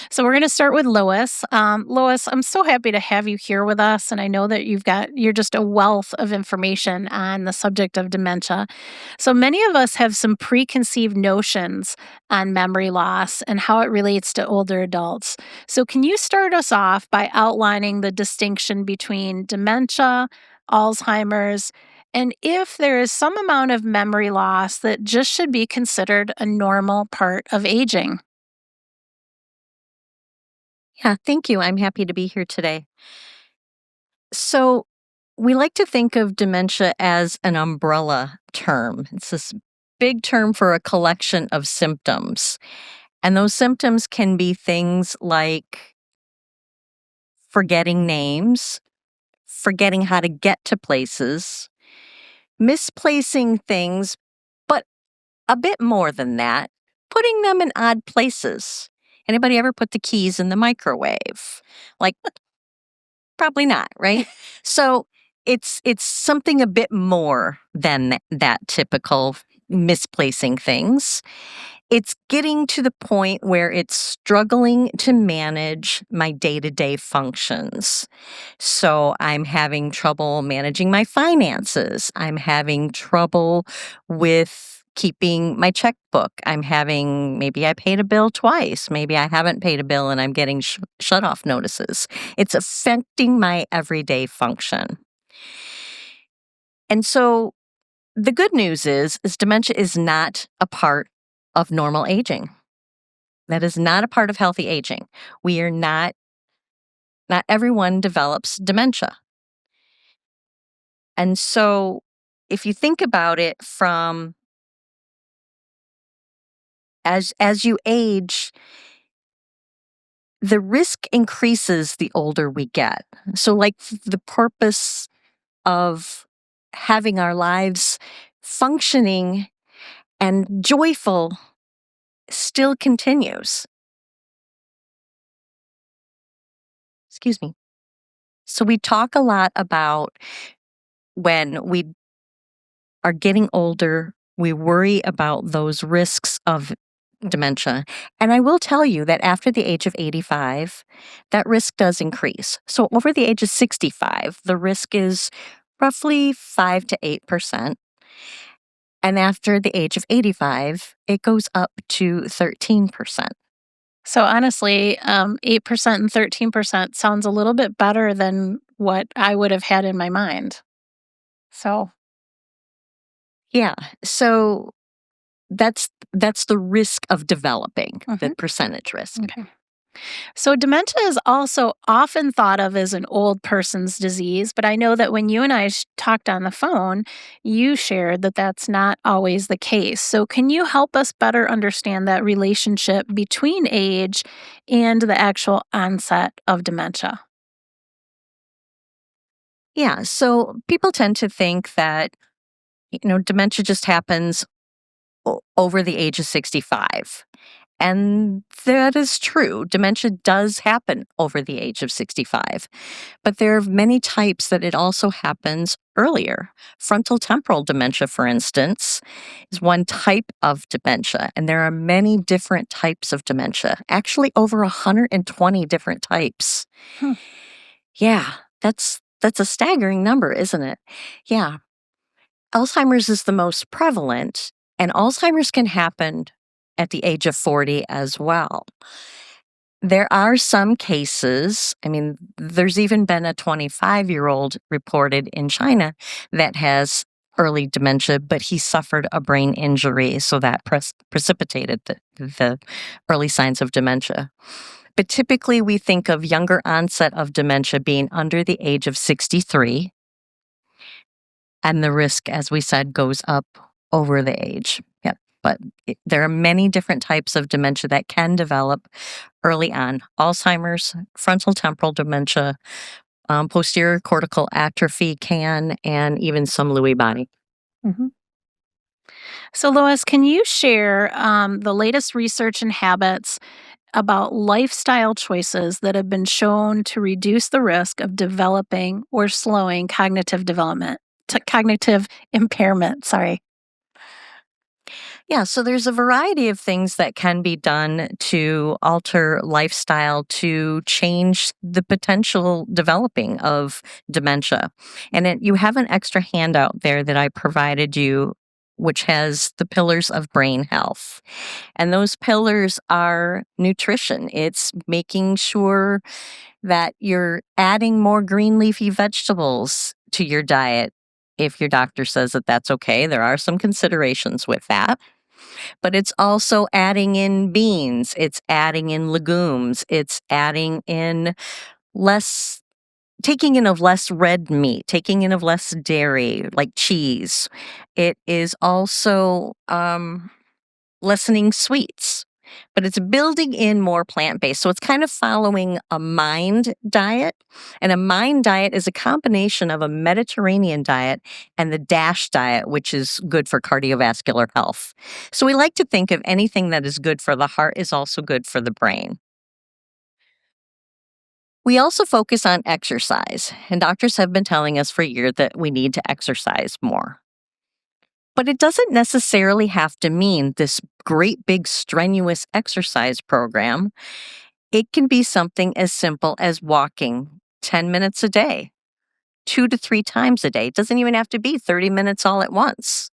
So we're going to start with Lois. Lois, I'm so happy to have you here with us, and I know that you're just a wealth of information on the subject of dementia. So many of us have some preconceived notions on memory loss and how it relates to older adults. So can you start us off by outlining the distinction between dementia, Alzheimer's, and if there is some amount of memory loss that just should be considered a normal part of aging? Yeah, thank you. I'm happy to be here today. So, we like to think of dementia as an umbrella term. It's this big term for a collection of symptoms. And those symptoms can be things like forgetting names, forgetting how to get to places, misplacing things, but a bit more than that, putting them in odd places. Anybody ever put the keys in the microwave? Like, probably not, right? So it's something a bit more than that typical misplacing things. It's getting to the point where it's struggling to manage my day-to-day functions. So I'm having trouble managing my finances. I'm having trouble with keeping my checkbook. Maybe I paid a bill twice. Maybe I haven't paid a bill and I'm getting shut off notices. It's affecting my everyday function. And so the good news is dementia is not a part of normal aging. That is not a part of healthy aging. We are not everyone develops dementia. And so if you think about it from as you age, the risk increases the older we get. So like the purpose of having our lives functioning and joyful still continues. Excuse me. So we talk a lot about when we are getting older, we worry about those risks of dementia. And I will tell you that after the age of 85, that risk does increase. So over the age of 65, the risk is roughly 5 to 8%. And after the age of 85, it goes up to 13%. So honestly, 8% and 13% sounds a little bit better than what I would have had in my mind. So, Yeah. So that's the risk of developing, the mhm, percentage risk. okay. So dementia is also often thought of as an old person's disease, but I know that when you and I talked on the phone, you shared that that's not always the case. So can you help us better understand that relationship between age and the actual onset of dementia? Yeah. So people tend to think that, dementia just happens over the age of 65. And that is true. Dementia does happen over the age of 65. But there are many types that it also happens earlier. Frontal temporal dementia, for instance, is one type of dementia. And there are many different types of dementia, actually over 120 different types. Hmm. Yeah, that's a staggering number, isn't it? Yeah. Alzheimer's is the most prevalent, and Alzheimer's can happen at the age of 40 as well. There are some cases, there's even been a 25-year-old reported in China that has early dementia, but he suffered a brain injury, so that precipitated the early signs of dementia. But typically, we think of younger onset of dementia being under the age of 63. And the risk, as we said, goes up over the age. Yeah. But there are many different types of dementia that can develop early on: Alzheimer's, frontal temporal dementia, posterior cortical atrophy can, and even some Lewy body. Mhm. So, Lois, can you share the latest research and habits about lifestyle choices that have been shown to reduce the risk of developing or slowing cognitive development, cognitive impairment? Sorry. Yeah, so there's a variety of things that can be done to alter lifestyle to change the potential developing of dementia. And you have an extra handout there that I provided you, which has the pillars of brain health. And those pillars are nutrition. It's making sure that you're adding more green leafy vegetables to your diet. If your doctor says that that's okay, there are some considerations with that, but it's also adding in beans, it's adding in legumes, it's adding in less, taking in of less red meat, taking in of less dairy, like cheese. It is also lessening sweets, but it's building in more plant based. So it's kind of following a mind diet. And a mind diet is a combination of a Mediterranean diet and the DASH diet, which is good for cardiovascular health. So we like to think of anything that is good for the heart is also good for the brain. We also focus on exercise, and doctors have been telling us for years that we need to exercise more. But it doesn't necessarily have to mean this great big strenuous exercise program. It can be something as simple as walking 10 minutes a day, 2 to 3 times a day. It doesn't even have to be 30 minutes all at once.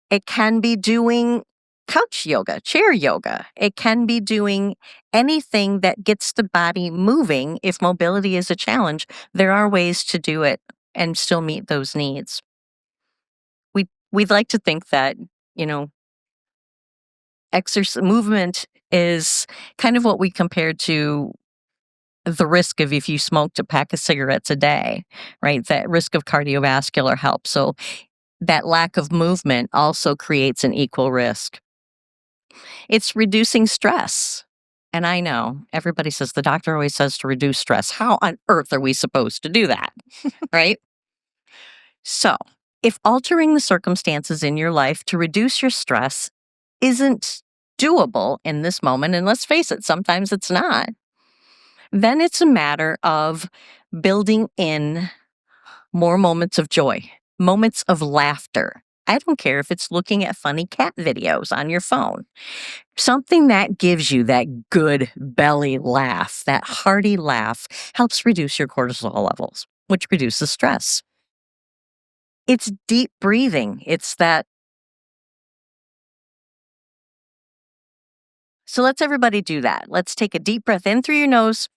It can be doing couch yoga, chair yoga. It can be doing anything that gets the body moving. If mobility is a challenge, there are ways to do it and still meet those needs. We'd like to think that, you know, exercise movement is kind of what we compare to the risk of if you smoked a pack of cigarettes a day, right? That risk of cardiovascular health. So that lack of movement also creates an equal risk. It's reducing stress. And I know everybody says the doctor always says to reduce stress. How on earth are we supposed to do that? Right? So, if altering the circumstances in your life to reduce your stress isn't doable in this moment, and let's face it, sometimes it's not, then it's a matter of building in more moments of joy, moments of laughter. I don't care if it's looking at funny cat videos on your phone. Something that gives you that good belly laugh, that hearty laugh, helps reduce your cortisol levels, which reduces stress. It's deep breathing. It's that. So let's everybody do that. Let's take a deep breath in through your nose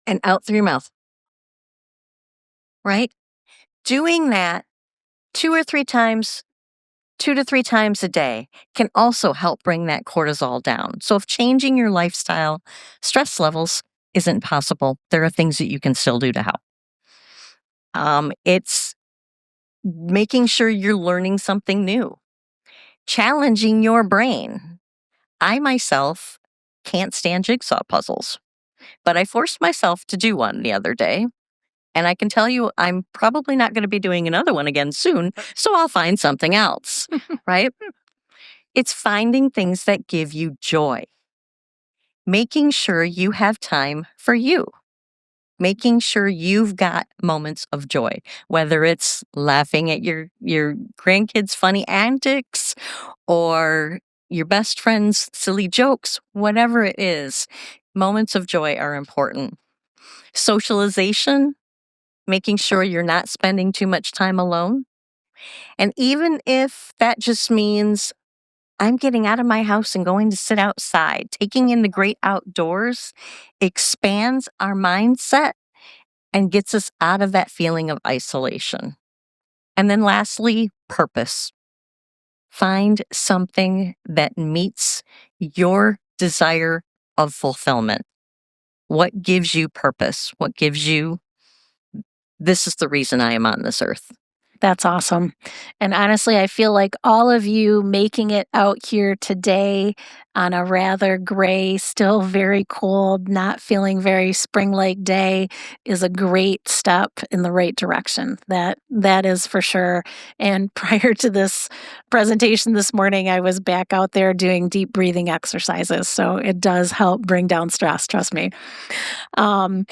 and out through your mouth, right? Doing that 2 or 3 times, 2 to 3 times a day can also help bring that cortisol down. So if changing your lifestyle stress levels isn't possible, there are things that you can still do to help. It's making sure you're learning something new, challenging your brain. I myself can't stand jigsaw puzzles, but I forced myself to do one the other day. And I can tell you, I'm probably not going to be doing another one again soon. So I'll find something else, right? It's finding things that give you joy, making sure you have time for you, making sure you've got moments of joy, whether it's laughing at your grandkids' funny antics or your best friend's silly jokes, whatever it is, moments of joy are important. Socialization, making sure you're not spending too much time alone. And even if that just means I'm getting out of my house and going to sit outside, taking in the great outdoors expands our mindset and gets us out of that feeling of isolation. And then lastly, purpose. Find something that meets your desire of fulfillment. What gives you purpose? What gives you, this is the reason I am on this earth? That's awesome. And honestly, I feel like all of you making it out here today on a rather gray, still very cold, not feeling very spring-like day is a great step in the right direction. That is for sure. And prior to this presentation this morning, I was back out there doing deep breathing exercises. So it does help bring down stress, trust me. Um,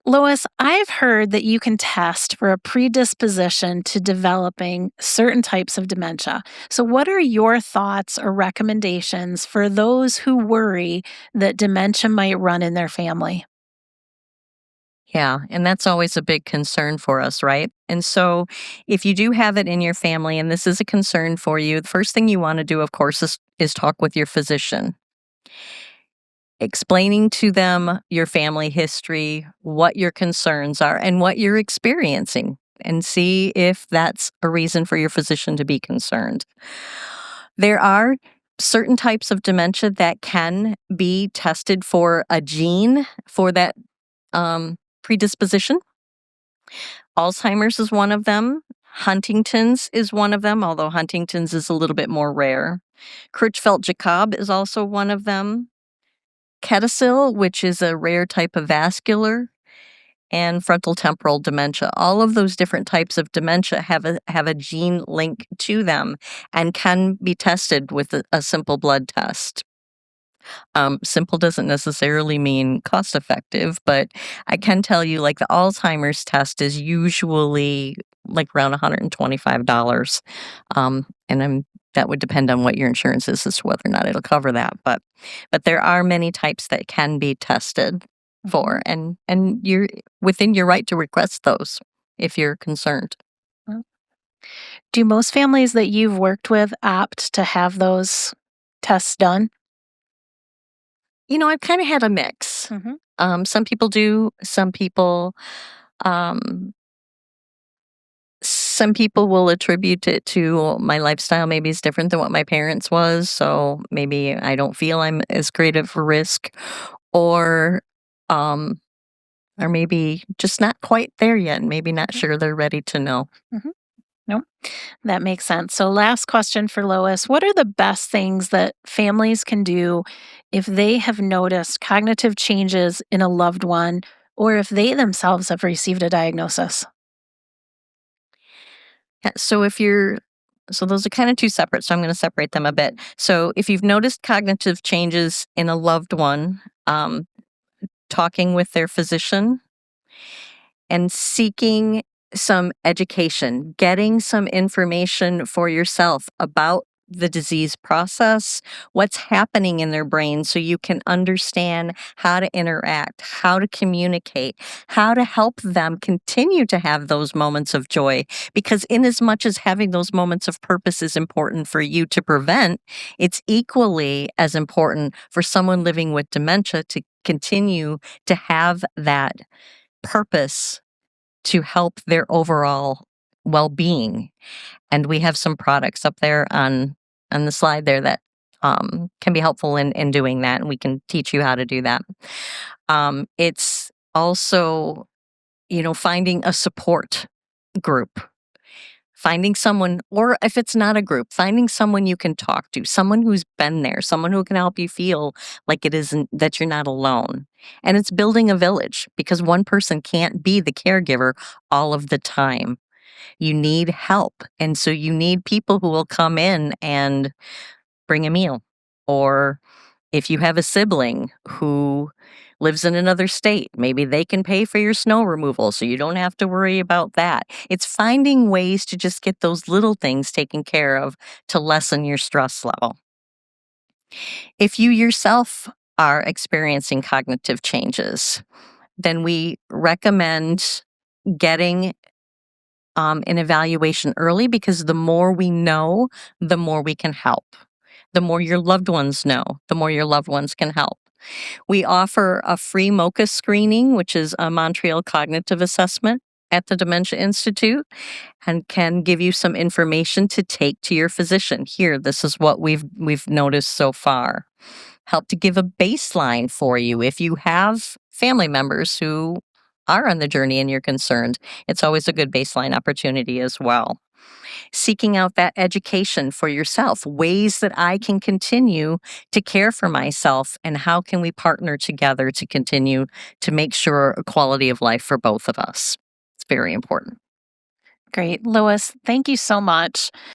Lois, I've heard that you can test for a predisposition to developing certain types of dementia. So, what are your thoughts or recommendations for those who worry that dementia might run in their family? Yeah, and that's always a big concern for us, right? And so, if you do have it in your family and this is a concern for you, the first thing you want to do, of course, is talk with your physician, explaining to them your family history, what your concerns are, and what you're experiencing, and see if that's a reason for your physician to be concerned. There are certain types of dementia that can be tested for a gene for that predisposition. Alzheimer's is one of them. Huntington's is one of them, although Huntington's is a little bit more rare. Creutzfeldt-Jakob is also one of them. Ketocil, which is a rare type of vascular, and frontal temporal dementia. All of those different types of dementia have a gene link to them and can be tested with a simple blood test. Simple doesn't necessarily mean cost effective, but I can tell you, like, the Alzheimer's test is usually like around $125. That would depend on what your insurance is as to whether or not it'll cover that. But there are many types that can be tested Mhm. for, and you're within your right to request those if you're concerned. Mm. Do most families that you've worked with opt to have those tests done? I've kind of had a mix. Mhm. Some people do, um, some people will attribute it to my lifestyle maybe is different than what my parents was, so maybe I don't feel I'm as great of a risk, or um, or maybe just not quite there yet, and maybe not Mhm. sure they're ready to know. Mhm. Nope. That makes sense. So, last question for Lois. What are the best things that families can do if they have noticed cognitive changes in a loved one or if they themselves have received a diagnosis? Yeah, so those are kind of two separate, so I'm going to separate them a bit. So if you've noticed cognitive changes in a loved one, talking with their physician and seeking some education, getting some information for yourself about the disease process, what's happening in their brain so you can understand how to interact, how to communicate, how to help them continue to have those moments of joy. Because, in as much as having those moments of purpose is important for you to prevent, it's equally as important for someone living with dementia to continue to have that purpose to help their overall well-being. And we have some products up there on the slide there that can be helpful in doing that, and we can teach you how to do that. It's also, finding a support group, finding someone, or if it's not a group, finding someone you can talk to, someone who's been there, someone who can help you feel like it isn't that you're not alone. And it's building a village because one person can't be the caregiver all of the time. You need help. And so you need people who will come in and bring a meal. Or if you have a sibling who lives in another state, maybe they can pay for your snow removal so you don't have to worry about that. It's finding ways to just get those little things taken care of to lessen your stress level. If you yourself are experiencing cognitive changes, then we recommend getting an evaluation early because the more we know, the more we can help. The more your loved ones know, the more your loved ones can help. We offer a free MOCA screening, which is a Montreal Cognitive Assessment at the Dementia Institute, and can give you some information to take to your physician. Here, this is what we've noticed so far. Help to give a baseline for you if you have family members who are on the journey and you're concerned. It's always a good baseline opportunity as well. Seeking out that education for yourself, ways that I can continue to care for myself, and how can we partner together to continue to make sure a quality of life for both of us. It's very important. Great. Lois, thank you so much.